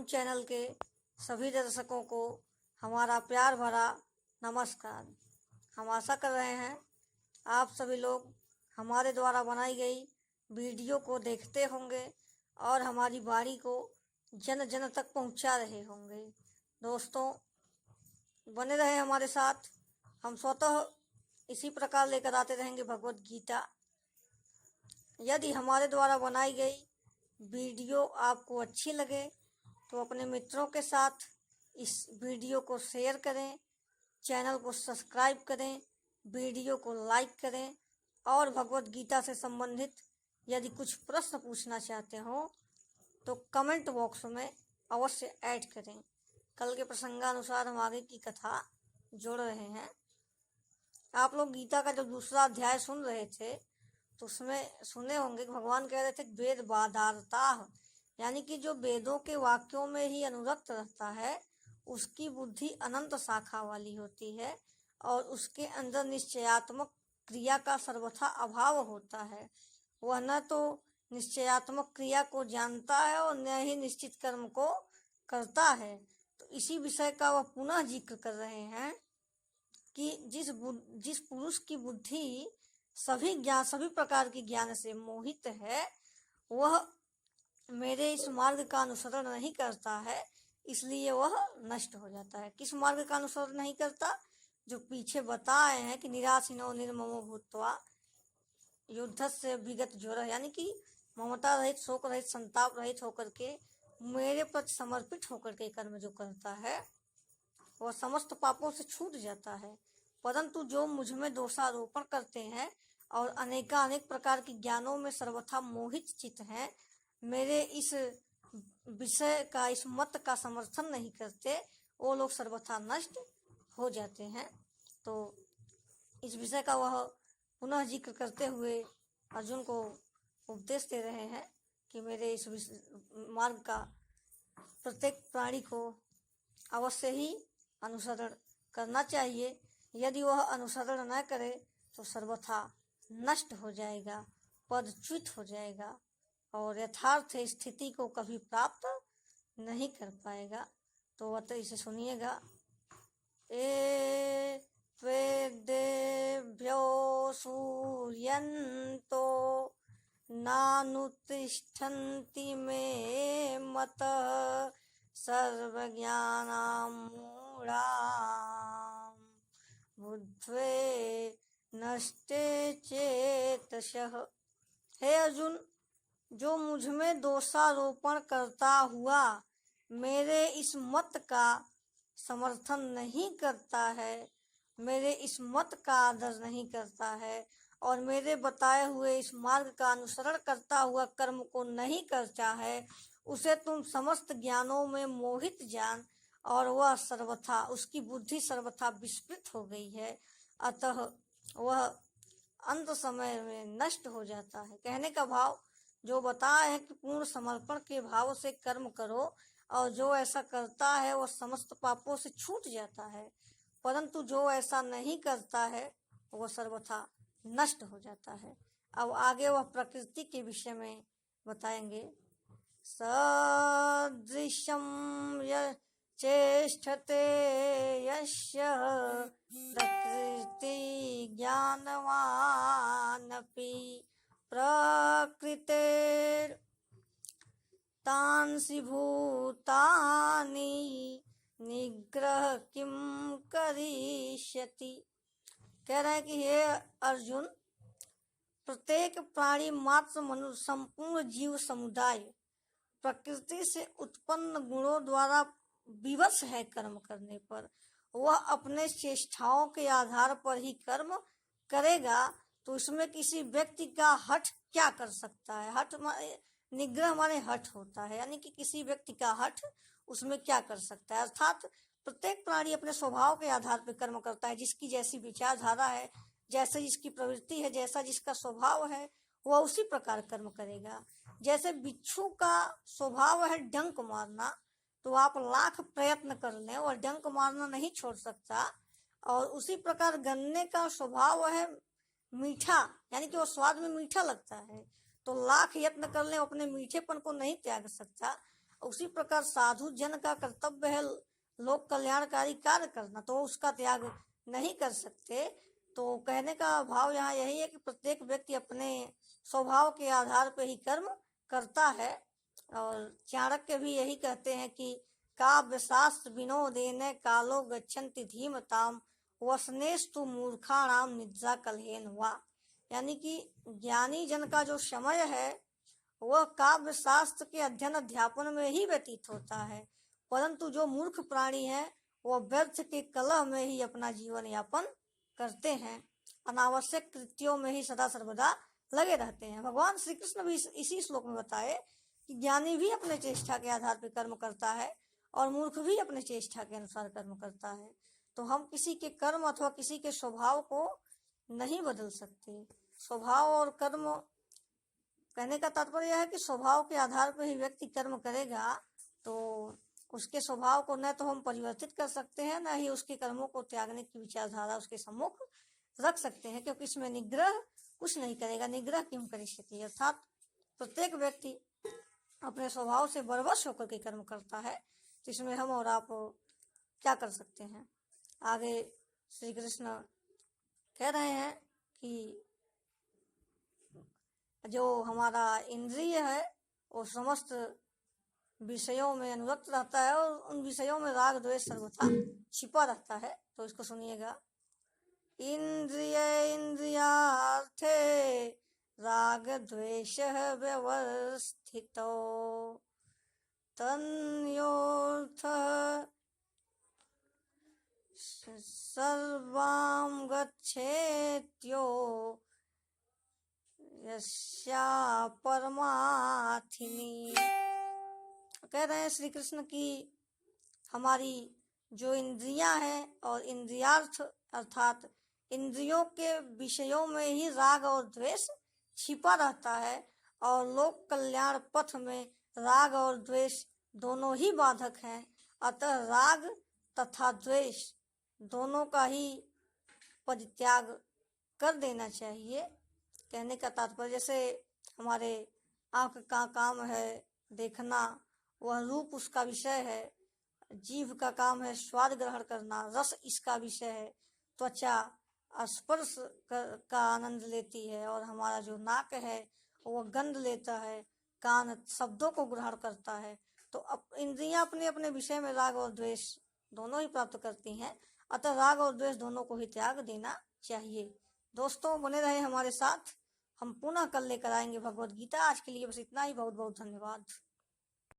Channel के सभी दर्शकों को हमारा प्यार भरा नमस्कार। हम आशा कर रहे हैं आप सभी लोग हमारे द्वारा बनाई गई वीडियो को देखते होंगे और हमारी वाणी को जन जन तक पहुंचा रहे होंगे। दोस्तों, बने रहे हमारे साथ। हम स्वतः इसी प्रकार लेकर आते रहेंगे भगवत गीता। यदि हमारे द्वारा बनाई गई वीडियो आपको अच्छी लगे तो अपने मित्रों के साथ इस वीडियो को शेयर करें, चैनल को सब्सक्राइब करें, वीडियो को लाइक करें और भगवत गीता से संबंधित यदि कुछ प्रश्न पूछना चाहते हो तो कमेंट बॉक्स में अवश्य ऐड करें। कल के प्रसंगानुसार हम आगे की कथा जोड़ रहे हैं। आप लोग गीता का जो दूसरा अध्याय सुन रहे थे तो उसमें सुने होंगे कि भगवान कह रहे थे वेद बाधारता, यानी कि जो वेदों के वाक्यों में ही अनुरक्त रहता है उसकी बुद्धि अनंत शाखा वाली होती है और उसके अंदर निश्चयात्मक क्रिया का सर्वथा अभाव होता है। वह न तो निश्चयात्मक क्रिया को जानता है और न ही निश्चित कर्म को करता है। तो इसी विषय का वह पुनः जिक्र कर रहे हैं कि जिस पुरुष की बुद्धि सभी प्रकार के ज्ञान से मोहित है, वह मेरे इस मार्ग का अनुसरण नहीं करता है, इसलिए वह नष्ट हो जाता है। किस मार्ग का अनुसरण नहीं करता? जो पीछे बताए हैं कि निराशीनो निर्ममो भूत्वा युद्ध से विगत ज्वर, यानी कि ममता रहित, शोक रहित, संताप रहित होकर के मेरे प्रति समर्पित होकर के कर्म जो करता है वह समस्त पापों से छूट जाता है। परंतु जो मुझ में दोषारोपण करते हैं और अनेक प्रकार के ज्ञानों में सर्वथा मोहित चित्त हैं, मेरे इस विषय का, इस मत का समर्थन नहीं करते, वो लोग सर्वथा नष्ट हो जाते हैं। तो इस विषय का वह पुनः जिक्र करते हुए अर्जुन को उपदेश दे रहे हैं कि मेरे इस मार्ग का प्रत्येक प्राणी को अवश्य ही अनुसरण करना चाहिए। यदि वह अनुसरण न करे तो सर्वथा नष्ट हो जाएगा, पदच्युत हो जाएगा और यथार्थ स्थिति को कभी प्राप्त नहीं कर पाएगा। तो वह तो इसे सुनिएगा। ए वेदेभ्यो सूर्यन्तो नानुतिष्ठन्ति मे मतः सर्वज्ञानां मूढाः बुद्धे नष्टे चेतसः। हे अर्जुन, जो मुझ में दोषारोपण करता हुआ मेरे इस मत का समर्थन नहीं करता है, मेरे इस मत का आदर नहीं करता है और मेरे बताए हुए इस मार्ग का अनुसरण करता हुआ कर्म को नहीं करता है, उसे तुम समस्त ज्ञानों में मोहित जान और वह सर्वथा, उसकी बुद्धि सर्वथा विस्मृत हो गई है, अतः वह अंत समय में नष्ट हो जाता है। कहने का भाव जो बताया है कि पूर्ण समर्पण के भाव से कर्म करो और जो ऐसा करता है वह समस्त पापों से छूट जाता है, परंतु जो ऐसा नहीं करता है वह सर्वथा नष्ट हो जाता है। अब आगे वह प्रकृति के विषय में बताएंगे। सदृशं चेष्टते यस्य प्रकृति ज्ञानवानपि प्रकृतेर्तांसि भूतानि निग्रह किम करिष्यति। कह रहे हैं कि हे अर्जुन, प्रत्येक प्राणी मात्र मनुष्य, संपूर्ण जीव समुदाय प्रकृति से उत्पन्न गुणों द्वारा विवश है कर्म करने पर। वह अपने चेष्टाओं के आधार पर ही कर्म करेगा। तो इसमें किसी व्यक्ति का हठ क्या कर सकता है? हठ निग्रह माने हठ होता है, यानी कि किसी व्यक्ति का हठ उसमें क्या कर सकता है। अर्थात प्रत्येक प्राणी अपने स्वभाव के आधार पर कर्म करता है। जिसकी जैसी विचारधारा है, जैसे जिसकी प्रवृत्ति है, जैसा जिसका स्वभाव है, वह उसी प्रकार कर्म करेगा। जैसे बिच्छू का स्वभाव है डंक मारना, तो आप लाख प्रयत्न कर लें और डंक मारना नहीं छोड़ सकता। और उसी प्रकार गन्ने का स्वभाव है मीठा, यानी कि वो स्वाद में मीठा लगता है, तो लाख यत्न कर लें अपने मीठेपन को नहीं त्याग सकता। उसी प्रकार साधु जन का कर्तव्य है लोक कल्याणकारी कार्य करना, तो उसका त्याग नहीं कर सकते। तो कहने का भाव यहाँ यही है कि प्रत्येक व्यक्ति अपने स्वभाव के आधार पर ही कर्म करता है। और चाणक्य भी यही कहते हैं कि काव्य शास्त्र विनोदेन कालो गच्छन्ति धीमताम वसनेस्तु मूर्खाणाम निद्रा कलहेन वा। यानी कि ज्ञानी जन का जो समय है वह काव्य शास्त्र के अध्ययन अध्यापन में ही व्यतीत होता है, परंतु जो मूर्ख प्राणी है वह व्यर्थ के कलह में ही अपना जीवन यापन करते हैं, अनावश्यक कृत्यों में ही सदा सर्वदा लगे रहते हैं। भगवान श्री कृष्ण भी इसी श्लोक में बताए कि ज्ञानी भी अपने चेष्टा के आधार पर कर्म करता है और मूर्ख भी अपने चेष्टा के अनुसार कर्म करता है। तो हम किसी के कर्म अथवा किसी के स्वभाव को नहीं बदल सकते। स्वभाव और कर्म, कहने का तात्पर्य यह है कि स्वभाव के आधार पर ही व्यक्ति कर्म करेगा, तो उसके स्वभाव को न तो हम परिवर्तित कर सकते हैं, न ही उसके कर्मों को त्यागने की विचारधारा उसके सम्मुख रख सकते हैं, क्योंकि इसमें निग्रह कुछ नहीं करेगा। निग्रह क्यों करिष्यति, अर्थात प्रत्येक व्यक्ति अपने स्वभाव से बरबस होकर के कर्म करता है, तो इसमें हम और आप क्या कर सकते हैं। आगे श्री कृष्ण कह रहे हैं कि जो हमारा इंद्रिय है वो समस्त विषयों में अनुरक्त रहता है और उन विषयों में राग द्वेष सर्वथा छिपा रहता है। तो इसको सुनिएगा। इंद्रिय इंद्रियार्थे राग द्वेष व्यवस्थितो तन्योर्थ सर्वां गच्छेत्यो यस्या परमार्थिनी। कह रहे हैं श्री कृष्ण की हमारी जो इंद्रियां हैं और इंद्रियार्थ अर्थात इंद्रियों के विषयों में ही राग और द्वेष छिपा रहता है, और लोक कल्याण पथ में राग और द्वेष दोनों ही बाधक हैं। अतः राग तथा द्वेष दोनों का ही परित्याग कर देना चाहिए। कहने का तात्पर्य, जैसे हमारे आँख का काम है देखना, वह रूप उसका विषय है, जीभ का काम है स्वाद ग्रहण करना, रस इसका विषय है, त्वचा स्पर्श का आनंद लेती है, और हमारा जो नाक है वह गंध लेता है, कान शब्दों को ग्रहण करता है। तो इंद्रियां अपने अपने विषय में राग और द्वेष दोनों ही प्राप्त करती हैं, अतः राग और द्वेष दोनों को ही त्याग देना चाहिए। दोस्तों बने रहे हमारे साथ, हम पुनः कल लेकर आएंगे भगवद गीता। आज के लिए बस इतना ही। बहुत बहुत धन्यवाद।